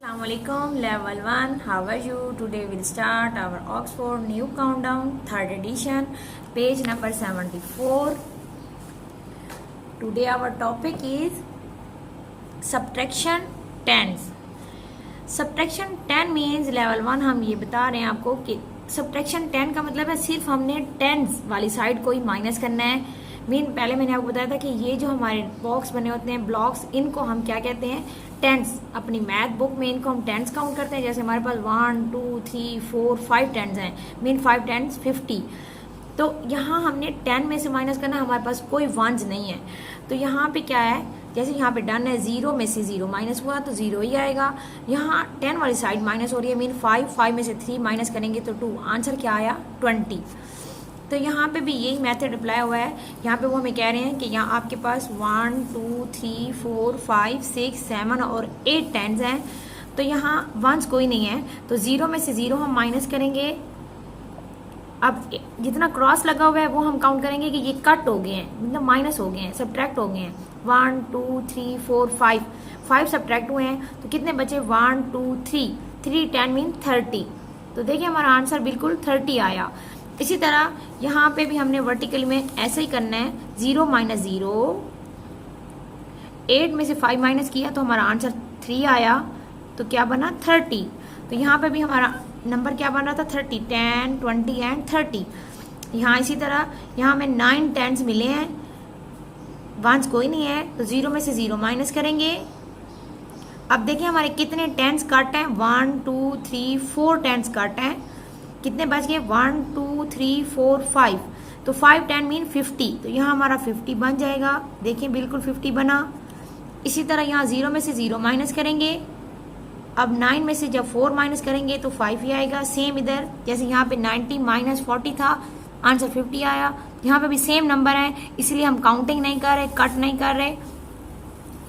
Assalamualaikum level 1, how are you? Today we'll start our Oxford new countdown, 3rd edition, page number 74. Today our topic is subtraction tens. Subtraction 10 means level 1 हम ये बता रहे हैं आपको कि subtraction 10 का मतलब है सिर्फ हमने टेंस वाली साइड को ही माइनस करना है। पहले मैंने आपको बताया था कि ये जो हमारे बॉक्स बने होते हैं ब्लॉक्स, इनको हम क्या कहते हैं, टेंस। अपनी मैथ बुक में इनको हम टेंस काउंट करते हैं। जैसे हमारे पास 1 2 3 4 5 टेंस हैं, 5 टेंस 50। तो यहाँ हमने 10 में से माइनस करना, हमारे पास कोई वंस नहीं है। तो यहाँ पे क्या है, जैसे यहाँ पे डन है, 0 में से 0 माइनस हुआ तो 0 ही आएगा। यहाँ 10 वाली साइड माइनस हो रही है, 5 में से 3 माइनस करेंगे तो 2, आंसर क्या आया 20। तो यहाँ पे भी यही मेथड अप्लाई हुआ है। यहाँ पे वो हमें कह रहे हैं कि यहाँ आपके पास 1 2 3 4 5 6 7 और 8 टेंस हैं। तो यहाँ वंस कोई नहीं है, तो 0 में से 0 हम माइनस करेंगे। अब जितना क्रॉस लगा हुआ है वो हम काउंट करेंगे कि ये कट हो गए हैं, मतलब माइनस हो गए हैं, सब्ट्रैक्ट हो गए हैं। 1 2 3 4 5 सब्ट्रैक्ट हुए हैं, तो कितने बचे 1 2 3 10 मीन 30। तो देखिए हमारा आंसर बिल्कुल 30 आया। इसी तरह यहाँ पे भी हमने वर्टिकल में ऐसे ही करना है, 0 माइनस 0, 8 में से 5 माइनस किया तो हमारा आंसर 3 आया। तो क्या बना 30। तो यहाँ पे भी हमारा नंबर क्या बन रहा था 30, 10 20 एंड 30। यहाँ इसी तरह यहाँ में 9 टेंस मिले हैं, वंस कोई नहीं है, तो 0 में से 0 माइनस करेंगे। अब देखिए हमारे कितने टेंस कट हैं, 1 2 3 4 टेंस कट हैं। कितने बच गए 1 2 3 4 5। तो 5 10 मीन 50। तो यहाँ हमारा 50 बन जाएगा। देखिए बिल्कुल 50 बना। इसी तरह यहाँ 0 में से 0 माइनस करेंगे। अब 9 में से जब 4 माइनस करेंगे तो 5 ही आएगा। सेम इधर जैसे यहाँ पे 90 माइनस 40 था, आंसर 50 आया। यहाँ पे भी सेम नंबर है, इसलिए हम काउंटिंग नहीं कर रहे, कट नहीं कर रहे,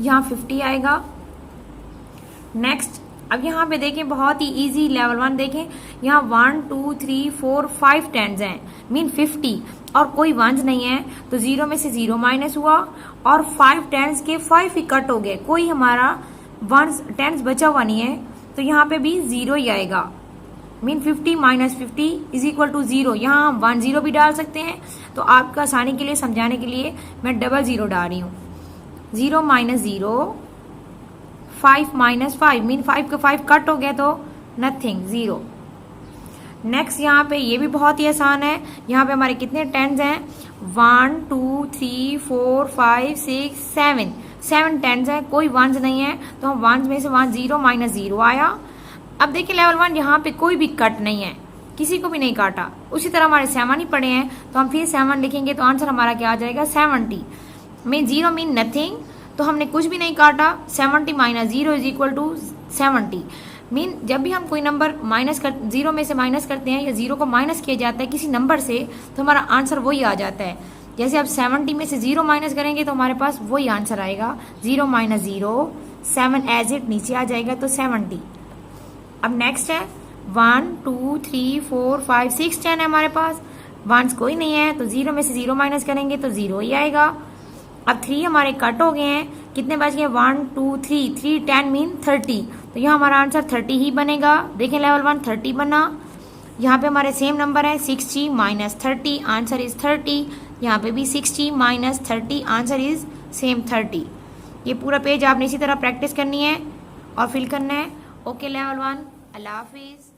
यहाँ 50 आएगा। नेक्स्ट, अब यहाँ पे देखें बहुत ही इजी, लेवल 1 देखें, यहाँ 1 2 3 4 5 टेंस हैं, मीन 50 और कोई वंस नहीं है। तो 0 में से 0 माइनस हुआ और 5 टेंस के 5 ही कट हो गए, कोई हमारा वंस टेंस बचा हुआ नहीं है। तो यहाँ पे भी 0 ही आएगा, mean 50 minus 50 is equal to 0। यहाँ हम 1 0 भी डाल सकते हैं। तो आपका आसानी के लिए समझाने के लिए मैं डबल 0 डाल रही हूँ। 0 माइनस 0, 5 माइनस 5 मीन 5 का 5 कट हो गया तो नथिंग, 0। नेक्स्ट यहाँ पे ये भी बहुत ही आसान है। यहाँ पे हमारे कितने टेंस हैं, 1 2 3 4 5 6 7 टेंस है, कोई वंस नहीं है। तो हम वंस में से 1 0 माइनस 0 आया। अब देखिए लेवल 1 यहाँ पे कोई भी कट नहीं है, किसी को भी नहीं काटा। उसी तरह हमारे 7 ही पड़े हैं, तो हम फिर 7 लिखेंगे तो आंसर हमारा क्या आ जाएगा 70। में 0 मीन नथिंग, तो हमने कुछ भी नहीं काटा। 70 minus 0 is equal to 70। Mean जब भी हम कोई नंबर माइनस कर 0 में से माइनस करते हैं या 0 को माइनस किया जाता है किसी नंबर से, तो हमारा आंसर वही आ जाता है। जैसे आप 70 में से 0 माइनस करेंगे तो हमारे पास वही आंसर आएगा, 0 माइनस 0, 7 एज इट नीचे आ जाएगा तो 70। अब नेक्स्ट है 1 2 3 4 5 6 10 है हमारे पास, वंस कोई नहीं है, तो 0 में से 0 माइनस करेंगे तो 0 ही आएगा। अब 3 हमारे कट हो गए हैं, कितने बच गए 1 2 3 10 मीन 30। तो यहाँ हमारा आंसर 30 ही बनेगा। देखें लेवल 1 30 बना। यहाँ पे हमारे सेम नंबर है, 60 माइनस 30, आंसर इज 30। यहाँ पे भी 60 माइनस 30, आंसर इज सेम 30। ये पूरा पेज आपने इसी तरह प्रैक्टिस करनी है और फिल करना है। ओके लेवल 1, अल्लाह हाफिज।